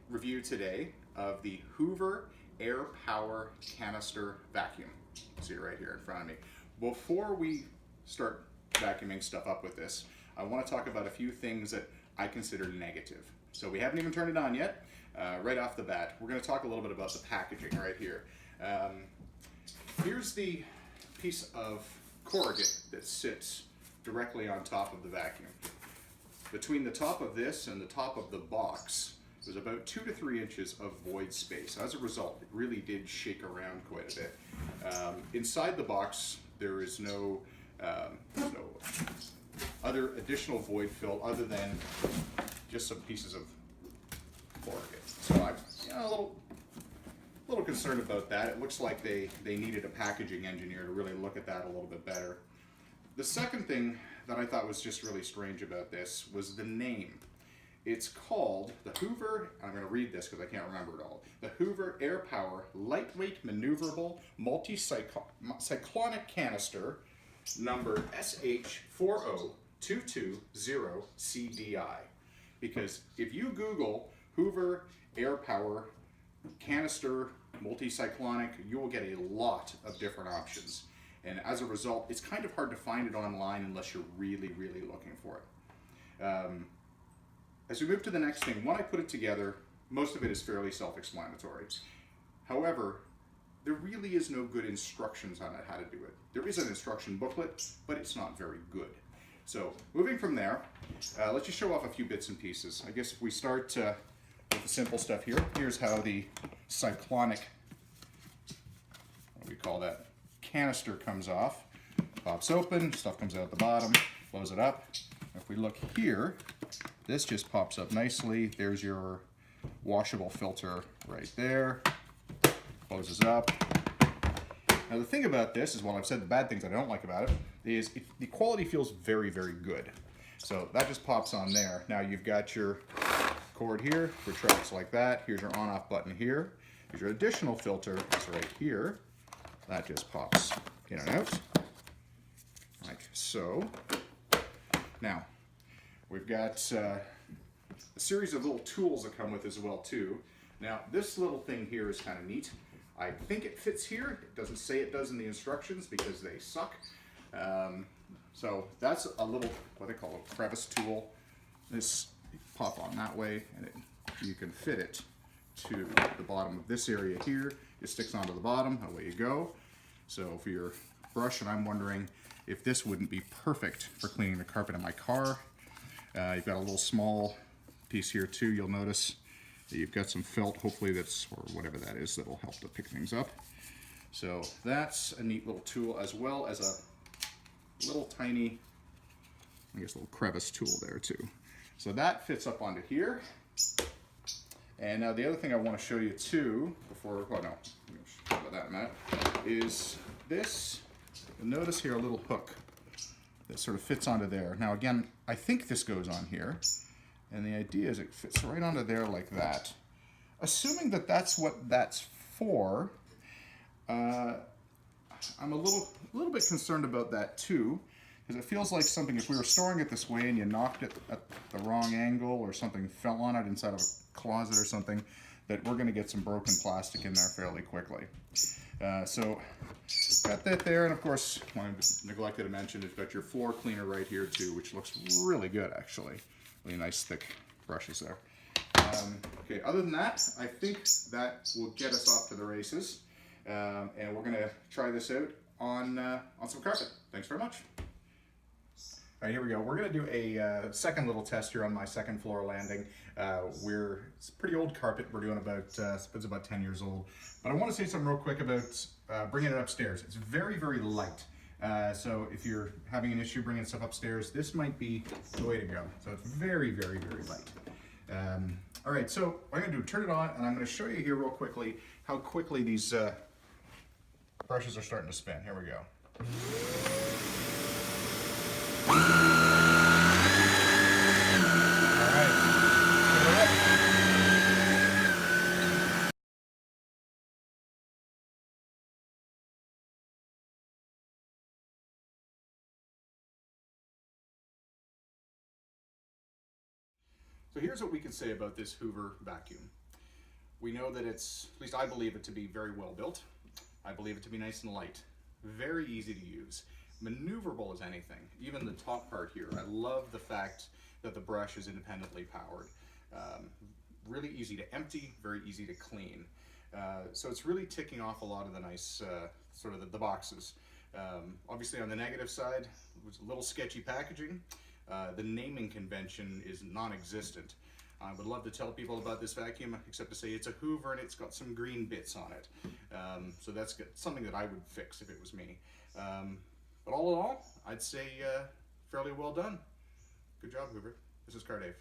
review today of the Hoover Air Power Canister Vacuum. See it right here in front of me. Before we start vacuuming stuff up with this, I want to talk about a few things that I consider negative. So we haven't even turned it on yet. Right off the bat, we're going to talk a little bit about the packaging right here. Here's the piece of corrugate that sits directly on top of the vacuum. Between the top of this and the top of the box, there's about 2 to 3 inches of void space. As a result, it really did shake around quite a bit. Inside the box, there is no other additional void fill other than just some pieces of corrugate. So I'm a little concerned about that. It looks like they needed a packaging engineer to really look at that a little bit better. The second thing that I thought was just really strange about this was the name. It's called the Hoover, I'm going to read this because I can't remember it all, the Hoover Air Power Lightweight Maneuverable Multi-Cyclonic Canister, number SH40220CDI. Because if you Google Hoover Air Power Canister Multi-Cyclonic, you will get a lot of different options. And as a result, it's kind of hard to find it online unless you're really, really looking for it. As we move to the next thing, when I put it together, most of it is fairly self-explanatory. However, there really is no good instructions on how to do it. There is an instruction booklet, but it's not very good. So moving from there, let's just show off a few bits and pieces. I guess if we start with the simple stuff here, here's how the cyclonic, what do we call that, canister comes off. Pops open, stuff comes out the bottom, close it up. If we look here, this just pops up nicely. There's your washable filter right there. Closes up. Now the thing about this is, while I've said the bad things I don't like about it, is the quality feels very, very good. So that just pops on there. Now you've got your cord here, retracts like that. Here's your on-off button here. Here's your additional filter, it's right here. That just pops in and out, like so. Now, we've got a series of little tools that come with as well too. Now, this little thing here is kind of neat. I think it fits here. It doesn't say it does in the instructions because they suck. So that's a little, what they call a crevice tool. This you pop on that way, and you can fit it to the bottom of this area here. It sticks onto the bottom, away you go. So for your brush, and I'm wondering if this wouldn't be perfect for cleaning the carpet in my car. You've got a little small piece here too. You'll notice that you've got some felt, hopefully that's, or whatever that is, that'll help to pick things up. So that's a neat little tool, as well as a little tiny, I guess, little crevice tool there too. So that fits up onto here. And now the other thing I want to show you too, before, oh no, talk about that in a minute, is this. You'll notice here a little hook that sort of fits onto there. Now again, I think this goes on here, and the idea is it fits right onto there like that. Assuming that that's what that's for, I'm a little bit concerned about that too, because it feels like something, if we were storing it this way and you knocked it at the wrong angle or something fell on it inside of a closet or something, that we're going to get some broken plastic in there fairly quickly. So got that there, and of course, one I neglected to mention, you've got your floor cleaner right here too, which looks really good actually. Really nice thick brushes there. Okay, other than that, I think that will get us off to the races, and we're going to try this out on some carpet. Thanks very much. All right, here we go. We're going to do a second little test here on my second floor landing. It's pretty old carpet. We're doing about, it's about 10 years old. But I want to say something real quick about bringing it upstairs. It's very, very light. So if you're having an issue bringing stuff upstairs, this might be the way to go. So it's very, very, very light. All right, so what I'm going to do, turn it on, and I'm going to show you here real quickly how quickly these brushes are starting to spin. Here we go. So here's what we can say about this Hoover vacuum. We know that it's, at least I believe it to be very well built. I believe it to be nice and light, very easy to use, maneuverable as anything. Even the top part here, I love the fact that the brush is independently powered. Really easy to empty, very easy to clean. So it's really ticking off a lot of the nice, sort of the boxes. Obviously on the negative side, it was a little sketchy packaging. The naming convention is non-existent. I would love to tell people about this vacuum, except to say it's a Hoover and it's got some green bits on it. So that's something that I would fix if it was me. But all in all, I'd say fairly well done. Good job, Hoover. This is Car Dave.